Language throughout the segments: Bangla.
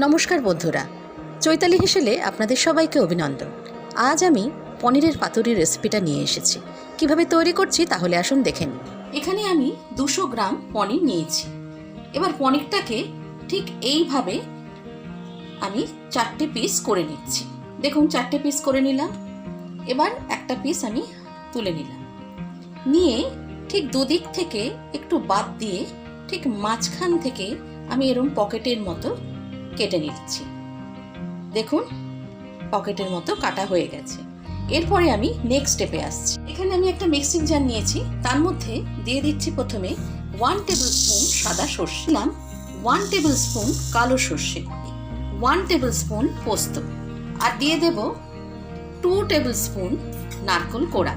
নমস্কার বন্ধুরা, চৈতালি হেসেলে আপনাদের সবাইকে অভিনন্দন। আজ আমি পনিরের পাতুরির রেসিপিটা নিয়ে এসেছি। কিভাবে তৈরি করছি তাহলে আসুন দেখে নিন। এখানে আমি 200 গ্রাম পনির নিয়েছি। এবার পনিরটাকে ঠিক এইভাবে আমি 4টে পিস করে নিচ্ছি। দেখুন 4টে পিস করে নিলাম। এবার একটা পিস আমি তুলে নিলাম, নিয়ে ঠিক দুদিক থেকে একটু বাদ দিয়ে ঠিক মাঝখান থেকে আমি এরকম পকেটের মতো কেটে নিচ্ছি। দেখুন পকেটের মতো কাটা হয়ে গেছে। এরপরে আমি নেক্সট স্টেপে আসছি। এখানে আমি একটা মিক্সিং জার নিয়েছি, তার মধ্যে দিয়ে দিচ্ছি প্রথমে 1 টেবিল স্পুন সাদা সর্ষে, 1 টেবিল স্পুন কালো সর্ষে, 1 টেবিল স্পুন পোস্ত, আর দিয়ে দেব 2 টেবিল স্পুন নারকেল কোড়া,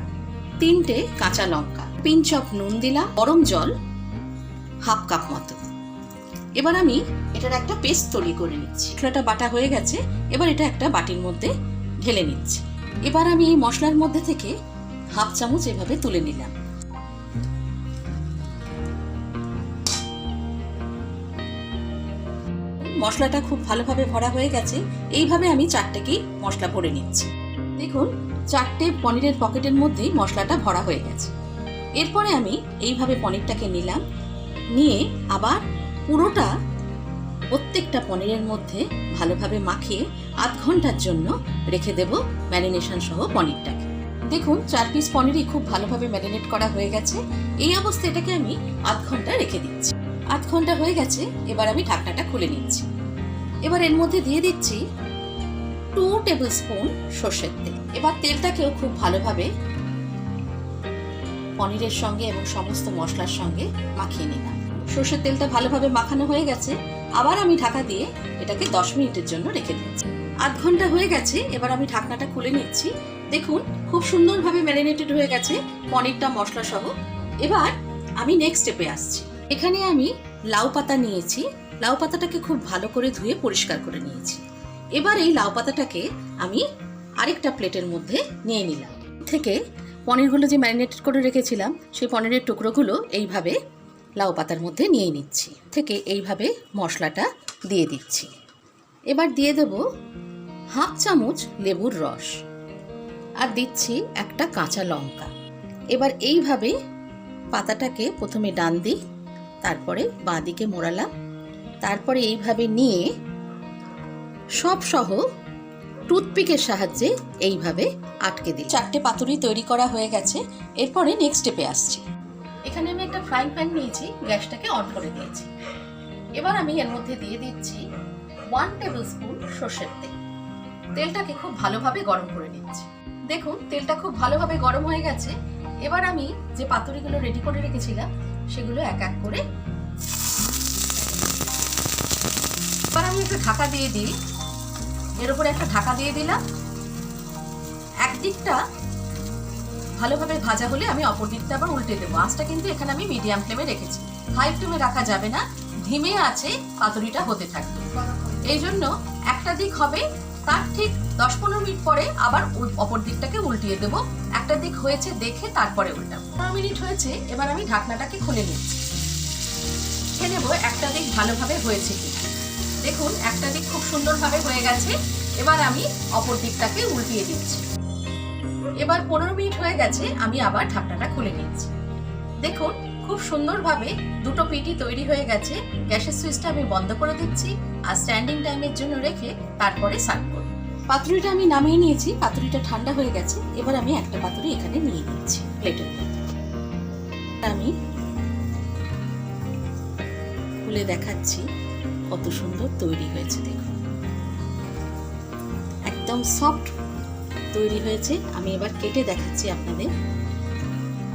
3টে কাঁচা লঙ্কা, পিঞ্চ অফ নুন দিলাম, গরম জল 1/2 কাপ মতো। এবার আমি এটার একটা পেস্ট তৈরি করে নিচ্ছি। মশলাটা বাটা হয়ে গেছে, এবার এটা একটা বাটির মধ্যে ঢেলে নিচ্ছি। এবার আমি এই মশলার মধ্যে থেকে 1/2 চামচ এভাবে তুলে নিলাম। মশলাটা খুব ভালোভাবে ভরা হয়ে গেছে। এইভাবে আমি 4টেকেই মশলা ভরে নিচ্ছি। দেখুন 4টে পনিরের পকেটের মধ্যেই মশলাটা ভরা হয়ে গেছে। এরপরে আমি এইভাবে পনিরটাকে নিলাম, নিয়ে আবার পুরোটা প্রত্যেকটা পনিরের মধ্যে ভালোভাবে মাখিয়ে 1/2 ঘন্টার জন্য রেখে দেব ম্যারিনেশন সহ পনিরটাকে। দেখুন 4 পিস পনিরই খুব ভালোভাবে ম্যারিনেট করা হয়ে গেছে। এই অবস্থায় এটাকে আমি 1/2 ঘন্টা রেখে দিচ্ছি। 1/2 ঘন্টা হয়ে গেছে, এবার আমি ঢাকনাটা খুলে নিচ্ছি। এবার এর মধ্যে দিয়ে দিচ্ছি 2 টেবিল স্পুন সর্ষের তেল। এবার তেলটাকেও খুব ভালোভাবে পনিরের সঙ্গে এবং সমস্ত মশলার সঙ্গে মাখিয়ে নিলাম। সর্ষের তেলটা ভালোভাবে মাখানো হয়ে গেছে। আবার আমি ঢাকা দিয়ে এটাকে 10 মিনিটের জন্য রেখে দিচ্ছি। 1/2 ঘন্টা হয়ে গেছে, এবার আমি ঢাকনাটা খুলে নিচ্ছি। দেখুন খুব সুন্দরভাবে ম্যারিনেটেড হয়ে গেছে পনিরটা মশলা সহ। এবার আমি নেক্সট স্টেপে আসছি। এখানে আমি লাউ পাতা নিয়েছি। লাউ পাতাটাকে খুব ভালো করে ধুয়ে পরিষ্কার করে নিয়েছি। এবার এই লাউ পাতাটাকে আমি আরেকটা প্লেটের মধ্যে নিয়ে নিলাম। থেকে পনিরগুলো যে ম্যারিনেটেড করে রেখেছিলাম সেই পনিরের টুকরোগুলো এইভাবে লাউ পাতার মধ্যে নিয়ে নিচ্ছি। থেকে এইভাবে মশলাটা দিয়ে দিচ্ছি। এবার দিয়ে দেব 1/2 চামচ লেবুর রস, আর দিচ্ছি একটা কাঁচা লঙ্কা। এবার এইভাবে পাতাটাকে প্রথমে ডান দিক, তারপরে বাঁ দিকে মোড়ালাম, তারপরে এইভাবে নিয়ে সব সহ টুথপিকের সাহায্যে এইভাবে আটকে দিই। 4টে পাতুরি তৈরি করা হয়ে গেছে। এরপরে নেক্সট স্টেপে আসছি। এখানে আমি একটা ফ্রাইং প্যান নিয়েছি, গ্যাসটাকে অন করে দিয়েছি। এবার আমি এর মধ্যে দিয়ে দিচ্ছি 1 টেবিল স্পুন সর্ষের তেল। তেলটাকে খুব ভালোভাবে গরম করে নিচ্ছি। দেখুন তেলটা খুব ভালোভাবে গরম হয়ে গেছে। এবার আমি যে পাতুরিগুলো রেডি করে রেখেছিলাম সেগুলো এক এক করে এবার আমি একটু ঢাকা দিয়ে দিই। এর উপরে একটা ঢাকা দিয়ে দিলাম। একদিকটা ভালোভাবে ভাজা হলে আমি অপর দিকটা আবার উল্টে দেবো। আঁচটা কিন্তু এখানে আমি মিডিয়াম ফ্লেমে রেখেছি, হাই ফ্লেমে রাখা যাবে না, ধিমে আছে পাতুরিটা হতে থাকবে। এই জন্য একটা দিক হবে, তার ঠিক 10-15 মিনিট পরে আবার অপর দিকটাকে উল্টিয়ে দেবো। একটা দিক হয়েছে দেখে তারপরে উল্টাবো। 15 মিনিট হয়েছে, এবার আমি ঢাকনাটাকে খুলে নিচ্ছি। দেখে নেবো একটা দিক ভালোভাবে হয়েছে কিনা। দেখুন একটা দিক খুব সুন্দরভাবে হয়ে গেছে। এবার আমি অপর দিকটাকে উল্টিয়ে দিচ্ছি। এবার 15 মিনিট হয়ে গেছে, আমি আবার ঢাকনাটা খুলে নিচ্ছি। দেখুন খুব সুন্দরভাবে দুটো পিঠই তৈরি হয়ে গেছে। গ্যাসের সুইচটা আমি বন্ধ করে দিচ্ছি আর স্ট্যান্ডিং টাইমের জন্য রেখে তারপরে সার্ভ করব। পাতুরিটা আমি নামিয়ে নিয়েছি, পাতুরিটা ঠান্ডা হয়ে গেছে। এবার আমি একটা পাতুরি এখানে নিয়ে নিচ্ছি প্লেটের মধ্যে। আমি খুলে দেখাচ্ছি কত সুন্দর তৈরি হয়েছে। দেখুন একদম সফট তৈরি হয়েছে। আমি এবার কেটে দেখাচ্ছি আপনাদের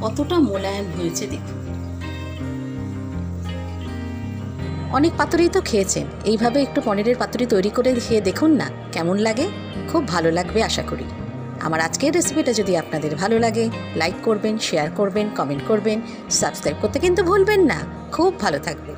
কতটা মোলায়েম হয়েছে। দেখুন অনেক পাতুরি তো খেয়েছেন, এইভাবে একটু পনিরের পাতুরি তৈরি করে খেয়ে দেখুন না কেমন লাগে। খুব ভালো লাগবে আশা করি। আমার আজকের রেসিপিটা যদি আপনাদের ভালো লাগে লাইক করবেন, শেয়ার করবেন, কমেন্ট করবেন, সাবস্ক্রাইব করতে কিন্তু ভুলবেন না। খুব ভালো থাকবেন।